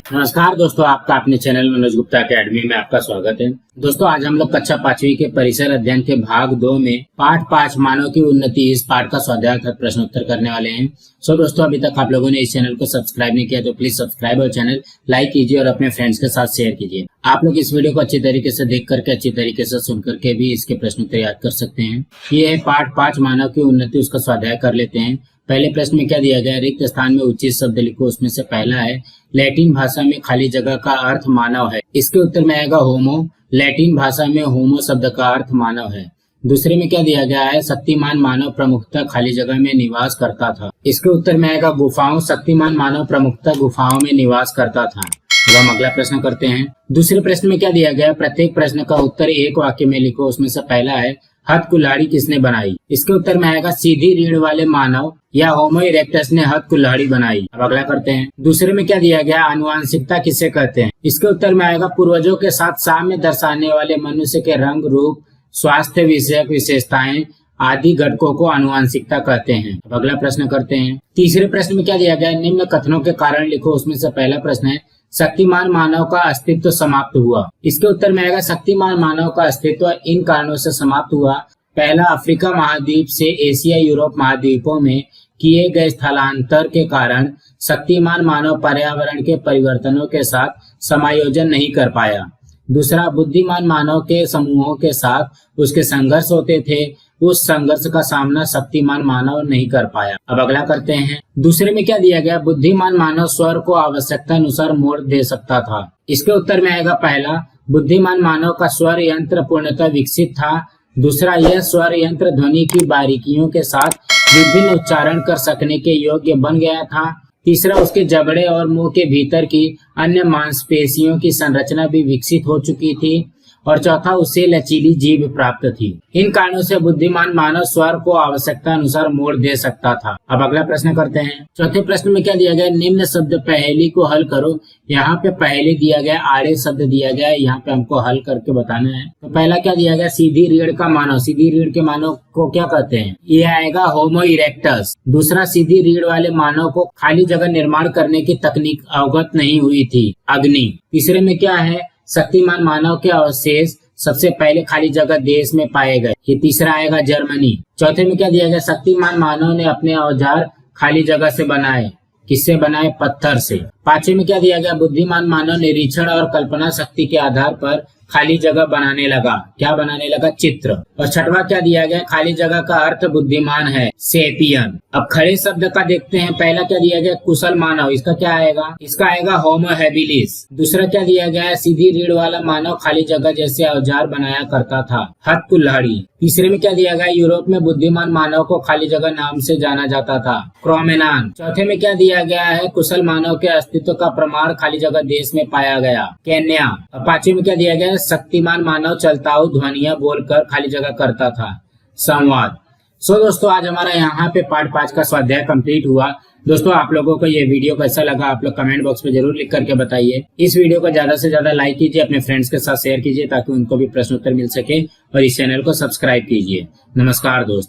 नमस्कार दोस्तों, आपका अपने चैनल मनोज गुप्ता अकेडमी में आपका स्वागत है। दोस्तों, आज हम लोग कक्षा 5वीं के परिसर अध्ययन के भाग 2 में पाठ 5 मानव की उन्नति इस पाठ का स्वाध्याय अर्थात प्रश्न उत्तर करने वाले हैं। दोस्तों, अभी तक आप लोगों ने इस चैनल को सब्सक्राइब नहीं किया तो प्लीज सब्सक्राइब और चैनल लाइक कीजिए और अपने फ्रेंड्स के साथ शेयर कीजिए। आप लोग इस वीडियो को अच्छी तरीके से देख करके अच्छी तरीके से सुन करके भी इसके प्रश्न उत्तर याद कर सकते हैं। ये है पाठ 5 मानव की उन्नति, उसका स्वाध्याय कर लेते हैं। पहले प्रश्न में क्या दिया गया है? रिक्त स्थान में उचित शब्द लिखो। उसमें से पहला है लैटिन भाषा में खाली जगह का अर्थ मानव है। इसके उत्तर में आएगा होमो। लैटिन भाषा में होमो शब्द का अर्थ मानव है। दूसरे में क्या दिया गया है? शक्तिमान मानव प्रमुखतः खाली जगह में निवास करता था। इसके उत्तर में आएगा गुफाओं। शक्तिमान मानव प्रमुखतः गुफाओं में निवास करता था। अब हम अगला प्रश्न करते हैं। दूसरे प्रश्न में क्या दिया गया? प्रत्येक प्रश्न का उत्तर एक वाक्य में लिखो। उसमें से पहला है हथ कुल्हाड़ी किसने बनाई? इसके उत्तर में आएगा सीधी रीढ़ वाले मानव या होमो इरेक्टस ने हथ कुल्हाड़ी बनाई। अब अगला करते हैं। दूसरे में क्या दिया गया? आनुवंशिकता किसे कहते हैं? इसके उत्तर में आएगा पूर्वजों के साथ साम्य दर्शाने वाले मनुष्य के रंग, रूप, स्वास्थ्य विषयक विशेषताएं आदि घटकों को आनुवंशिकता कहते हैं। अब अगला प्रश्न करते हैं। तीसरे प्रश्न में क्या दिया गया? निम्न कथनों के कारण लिखो। उसमें से पहला प्रश्न है शक्तिमान मानव का अस्तित्व समाप्त हुआ। इसके उत्तर में आएगा शक्तिमान मानव का अस्तित्व इन कारणों से समाप्त हुआ। पहला, अफ्रीका महाद्वीप से एशिया यूरोप महाद्वीपों में किए गए स्थलांतर के कारण शक्तिमान मानव पर्यावरण के परिवर्तनों के साथ समायोजन नहीं कर पाया। दूसरा, बुद्धिमान मानव के समूहों के साथ उसके संघर्ष होते थे। उस संघर्ष का सामना शक्तिमान मानव नहीं कर पाया। अब अगला करते हैं। दूसरे में क्या दिया गया? बुद्धिमान मानव स्वर को आवश्यकता अनुसार मोड़ दे सकता था। इसके उत्तर में आएगा पहला, बुद्धिमान मानव का स्वर यंत्र पूर्णतः विकसित था। दूसरा, यह स्वर यंत्र ध्वनि की बारीकियों के साथ विभिन्न उच्चारण कर सकने के योग्य बन गया था। तीसरा, उसके जबड़े और मुंह के भीतर की अन्य मांसपेशियों की संरचना भी विकसित हो चुकी थी। और चौथा, उसे लचीली जीभ प्राप्त थी। इन कारणों से बुद्धिमान मानव स्वर को आवश्यकता अनुसार मोड़ दे सकता था। अब अगला प्रश्न करते हैं। चौथे प्रश्न में क्या दिया गया? निम्न शब्द पहेली को हल करो। यहाँ पे पहेली दिया गया, आड़े शब्द दिया गया है, यहाँ पे हमको हल करके बताना है। तो पहला क्या दिया गया? सीधी रीढ़ का मानव। सीधी रीढ़ के मानव को क्या कहते हैं? ये आएगा होमो इरेक्टस। दूसरा, सीधी रीढ़ वाले मानव को खाली जगह निर्माण करने की तकनीक अवगत नहीं हुई थी, अग्नि। तीसरे में क्या है? शक्तिमान मानव के अवशेष सबसे पहले खाली जगह देश में पाए गए। ये तीसरा आएगा जर्मनी। चौथे में क्या दिया गया? शक्तिमान मानव ने अपने औजार खाली जगह से बनाए। किससे बनाए? पत्थर से। पांचवे में क्या दिया गया? बुद्धिमान मानव निरीक्षण और कल्पना शक्ति के आधार पर खाली जगह बनाने लगा। क्या बनाने लगा? चित्र। और छठवा क्या दिया गया? खाली जगह का अर्थ बुद्धिमान है, सेपियन। अब खड़े शब्द का देखते हैं। पहला क्या दिया गया? कुशल मानव। इसका क्या आएगा? इसका आएगा होमो हैबिलिस। दूसरा क्या दिया गया? सीधी रीढ़ वाला मानव खाली जगह जैसे औजार बनाया करता था, हथ कुल्हाड़ी। तीसरे में क्या दिया गया? यूरोप में बुद्धिमान मानव को खाली जगह नाम से जाना जाता था, क्रोमेनान। चौथे में क्या दिया गया है? कुशल मानव के अस्तित्व का प्रमाण खाली जगह देश में पाया गया, केन्या। और पांचवे में क्या दिया गया? शक्तिमान मानव चलताऊ ध्वनियां बोलकर खाली जगह करता था, संवाद। दोस्तों, आज हमारा यहाँ पे पाठ 5 का स्वाध्याय कंप्लीट हुआ। दोस्तों, आप लोगों को ये वीडियो कैसा लगा आप लोग कमेंट बॉक्स में जरूर लिख करके बताइए। इस वीडियो को ज्यादा से ज्यादा लाइक कीजिए, अपने फ्रेंड्स के साथ शेयर कीजिए ताकि उनको भी प्रश्न उत्तर मिल सके, और इस चैनल को सब्सक्राइब कीजिए। नमस्कार दोस्तों।